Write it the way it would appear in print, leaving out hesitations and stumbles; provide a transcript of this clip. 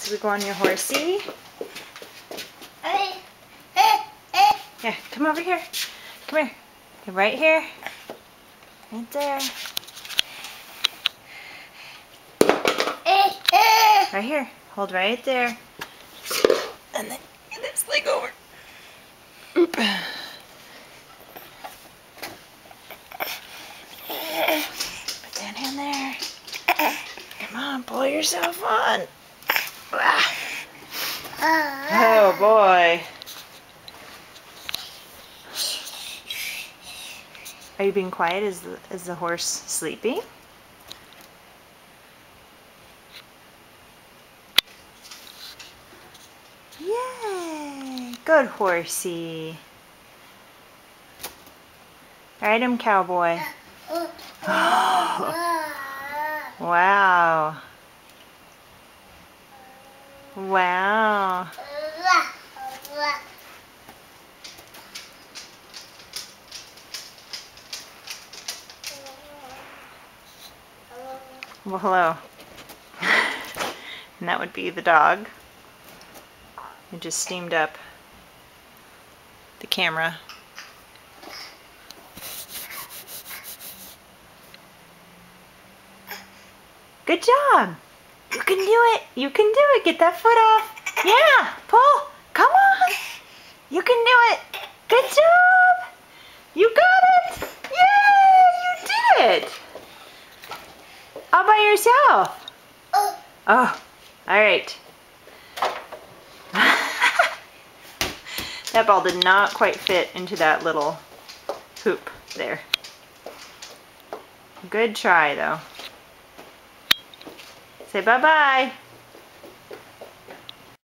So we go on your horsey. Yeah, come over here. Come here. You're right here. Right there. Right here. Hold right there. And then get this leg over. Oop. Put that hand there. Come on, pull yourself on. Oh boy. Are you being quiet? Is the horse sleeping? Yay! Good horsey. Ride him, cowboy. Wow. Wow. Well, hello. And that would be the dog. It just steamed up the camera. Good job. You can do it. You can do it. Get that foot off. Yeah. Pull. Come on. You can do it. Good job. You got it. Yay. You did it. All by yourself. Oh. All right. That ball did not quite fit into that little hoop there. Good try, though. Say bye-bye.